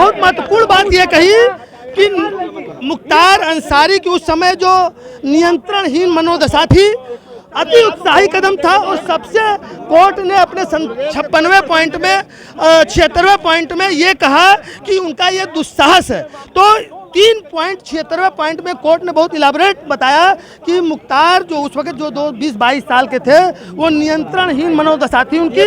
बहुत महत्वपूर्ण बात यह कही कि मुख्तार अंसारी की उस समय जो नियंत्रणहीन मनोदशा थी, अति उत्साही कदम था और सबसे कोर्ट ने अपने 56वें पॉइंट में 76वें पॉइंट में ये कहा कि उनका ये दुस्साहस है। तो 3.76वें पॉइंट में कोर्ट ने बहुत इलाबोरेट बताया कि मुख्तार जो उस वक्त जो 20-22 साल के थे वो नियंत्रणहीन मनोदशा थी उनकी।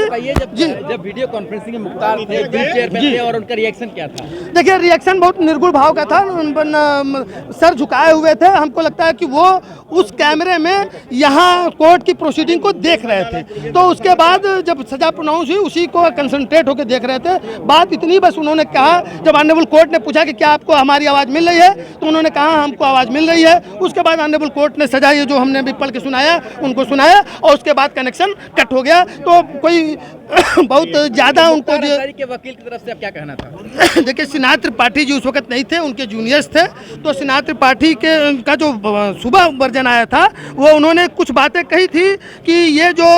जब वीडियो कॉन्फ्रेंसिंग में मुख्तार थे, चेयर पे थे और उनका रिएक्शन क्या था? देखिए, रिएक्शन बहुत निर्गुण भाव का था, सर झुकाए हुए थे। हमको लगता है कि वो उस कैमरे में यहाँ कोर्ट की प्रोसीडिंग को देख रहे थे। तो उसके बाद जब सजा प्रोनाउंस हुई उसी को कंसंट्रेट होकर देख रहे थे। बात इतनी बस उन्होंने कहा, जब ऑनरेबल कोर्ट ने पूछा कि क्या आपको हमारी आवाज़ मिल रही है, तो उन्होंने कहा हमको आवाज़ मिल रही है। उसके बाद ऑनरेबल कोर्ट ने सजा ये जो हमने भी पढ़ के सुनाया उनको सुनाया और उसके बाद कनेक्शन कट हो गया। तो कोई बहुत ज़्यादा उनको के वकील की तरफ से अब क्या कहना था? देखिए, सिन्हा त्रिपाठी जी उस वक्त नहीं थे, उनके जूनियर्स थे। तो सिन्हा त्रिपाठी के का जो सुबह वर्जन आया था वो उन्होंने कुछ बातें कही थी कि ये जो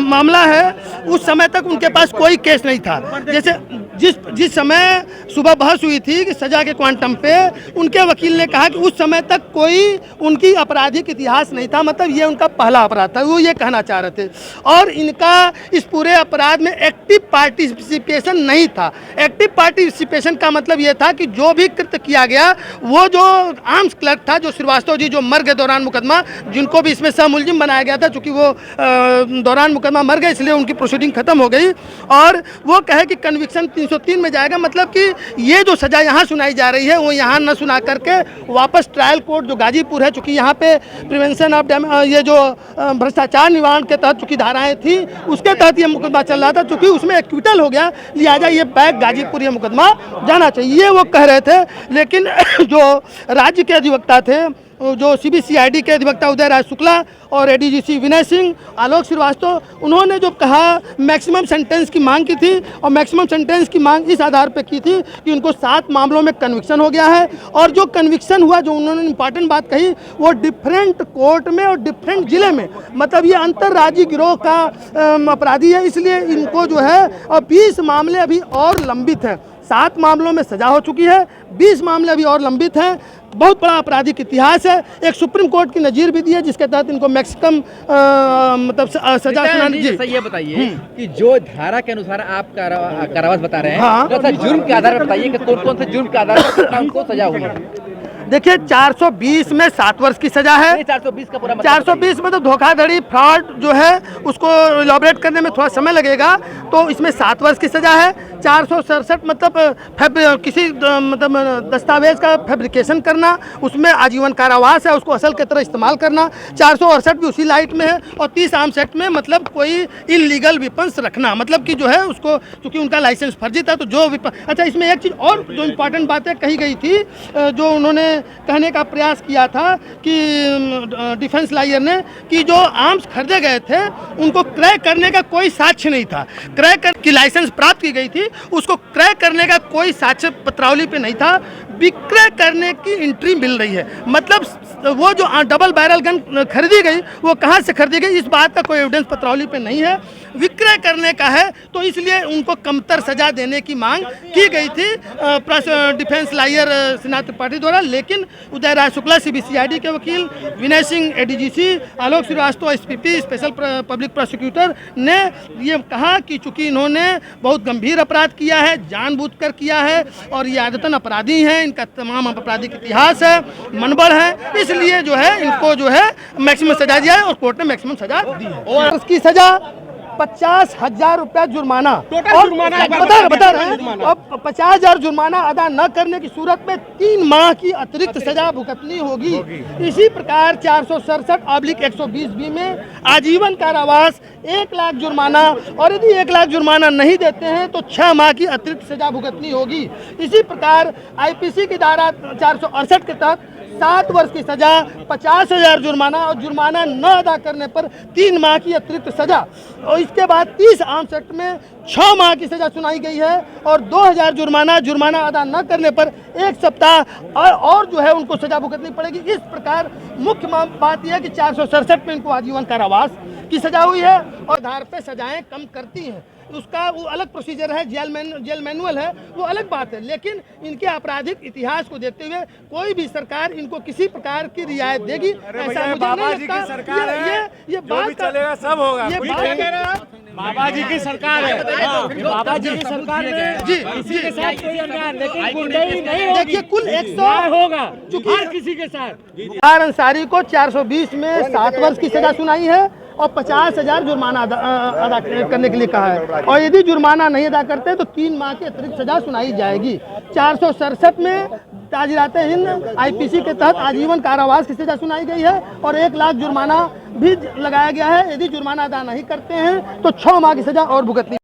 मामला है उस समय तक उनके पास कोई केस नहीं था। जैसे जिस समय सुबह बहस हुई थी कि सजा के क्वांटम पे, उनके वकील ने कहा कि उस समय तक कोई उनकी आपराधिक इतिहास नहीं था, मतलब ये उनका पहला अपराध था, वो ये कहना चाह रहे थे। और इनका इस पूरे अपराध में एक्टिव पार्टिसिपेशन नहीं था। एक्टिव पार्टिसिपेशन का मतलब ये था कि जो भी कृत्य किया गया, वो जो आर्म्स क्लर्क था, जो श्रीवास्तव जी जो मर गए दौरान मुकदमा, जिनको भी इसमें सहमुलजिम बनाया गया था, चूंकि वो दौरान मुकदमा मर गए इसलिए उनकी प्रोसीडिंग खत्म हो गई। और वो कहे कि कन्विक्शन 303 में जाएगा, मतलब कि ये जो सजा यहाँ सुनाई जा रही है वो यहाँ न सुना करके वापस ट्रायल कोर्ट जो गाजीपुर है, चूंकि यहाँ पे प्रिवेंशन ऑफ ये जो भ्रष्टाचार निवारण के तहत चूंकि धाराएं थी उसके तहत ये मुकदमा चल रहा था, चूंकि उसमें एक्विटल हो गया, लिहाजा ये बैक गाजीपुर ये मुकदमा जाना चाहिए, ये वो कह रहे थे। लेकिन जो राज्य के अधिवक्ता थे, जो CBCID के अधिवक्ता उदय राज शुक्ला और ADGC विनय सिंह, आलोक श्रीवास्तव, उन्होंने जो कहा मैक्सिमम सेंटेंस की मांग की थी और मैक्सिमम सेंटेंस की मांग इस आधार पर की थी कि उनको 7 मामलों में कन्विक्शन हो गया है। और जो कन्विक्शन हुआ, जो उन्होंने इंपॉर्टेंट बात कही, वो डिफरेंट कोर्ट में और डिफरेंट जिले में, मतलब ये अंतर्राज्यीय गिरोह का अपराधी है, इसलिए इनको जो है 20 मामले अभी और लंबित हैं। 7 मामलों में सजा हो चुकी है, 20 मामले अभी और लंबित हैं। बहुत बड़ा आपराधिक इतिहास है। एक सुप्रीम कोर्ट की नजीर भी दी है जिसके तहत इनको मैक्सिमम मतलब सजा सुनानी। जी ये बताइए कि जो धारा के अनुसार आप कारावास बता रहे हैं, हाँ, तो जुर्म के आधार पर बताइए कि कौन-कौन से जुर्म के आधार पर उनको सजा हुई है? देखिए, 420 में 7 वर्ष की सजा है। 420 का पूरा 420 में तो धोखाधड़ी, फ्रॉड जो है उसको इलॉबरेट करने में थोड़ा समय लगेगा, तो इसमें 7 वर्ष की सजा है। 467 मतलब किसी मतलब दस्तावेज का फैब्रिकेशन करना, उसमें आजीवन कारावास है, उसको असल की तरह इस्तेमाल करना। 468 भी उसी लाइट में है। और 30 आर्म्स एक्ट में मतलब कोई इलीगल वेपन्स रखना, मतलब कि जो है उसको, क्योंकि उनका लाइसेंस फर्जी था, तो जो अच्छा, इसमें एक चीज़ और जो इम्पॉर्टेंट बातें कही गई थी, जो उन्होंने कहने का प्रयास किया था कि डिफेंस लॉयर ने, कि जो आर्म्स खरीदे गए थे उनको क्रय करने का कोई साक्ष्य नहीं था। क्रय कर की लाइसेंस प्राप्त की गई थी, उसको क्रय करने का कोई साक्ष्य पत्रावली पे नहीं था। विक्रय करने की एंट्री मिल रही है, मतलब वो जो डबल बैरल गन खरीदी गई वो कहाँ से खरीदी गई, इस बात का कोई एविडेंस पत्रावली पे नहीं है। विक्रय करने का है, तो इसलिए उनको कमतर सजा देने की मांग की गई थी डिफेंस लॉयर सिन्हा त्रिपाठी द्वारा। लेकिन उदय राज शुक्ला CBCID के वकील, Vinay Singh ADGC, Alok Srivastava SPP special public prosecutor ने ये कहा कि चूंकि इन्होंने बहुत गंभीर अपराध किया है, जानबूझकर किया है और ये आदतन अपराधी हैं, इनका तमाम आपराधिक इतिहास है, मनबल है, इसलिए जो है इनको जो है मैक्सिमम सजा दिया है और कोर्ट ने मैक्सिमम सजा दी है। और उसकी सजा 50,000 रुपया जुर्माना, और बता रहे हैं, अब 50,000 जुर्माना अदा न करने की सूरत में 3 माह की अतिरिक्त सजा भुगतनी होगी। इसी प्रकार 467/120B में आजीवन कारावास, 1 लाख जुर्माना, और यदि 1 लाख जुर्माना नहीं देते हैं तो 6 माह की अतिरिक्त सजा भुगतनी होगी। इसी प्रकार IPC की धारा 468 के तहत 7 वर्ष की सजा, 50,000 जुर्माना, और जुर्माना न अदा करने पर 3 माह की अतिरिक्त सजा। और इसके बाद 30 आर्म्स एक्ट में 6 माह की सजा सुनाई गई है और 2,000 जुर्माना अदा न करने पर 1 सप्ताह और जो है उनको सजा भुगतनी पड़ेगी। इस प्रकार मुख्य बात यह है कि 467 में इनको आजीवन कारावास की सजा हुई है और आधार पर सजाएं कम करती हैं। उसका वो अलग प्रोसीजर है, जेल मैनुअल है, वो अलग बात है। लेकिन इनके आपराधिक इतिहास को देखते हुए कोई भी सरकार इनको किसी प्रकार की रियायत देगी ऐसा मुझे बाबा नहीं जी लगता। की सरकार है, ये जो बात भी चलेगा सब होगा। ये बात बाबा जी की सरकार है, बाबा जी की सरकार में जी किसी के साथ कोई अन्याय, लेकिन गुंडाई नहीं होगी। देखिए कुल 100 होगा चूंकि हर किसी के साथ। यार अंसारी को 420 में 7 वर्ष की सजा सुनाई है और 50,000 जुर्माना अदा करने के लिए कहा है, और यदि जुर्माना नहीं अदा करते तो 3 माह की अतिरिक्त सजा सुनाई जाएगी। 467 में ताजिरात हिंद आईपीसी के तहत आजीवन कारावास की सजा सुनाई गई है और 1 लाख जुर्माना भी लगाया गया है। यदि जुर्माना अदा नहीं करते हैं तो 6 माह की सजा और भुगतनी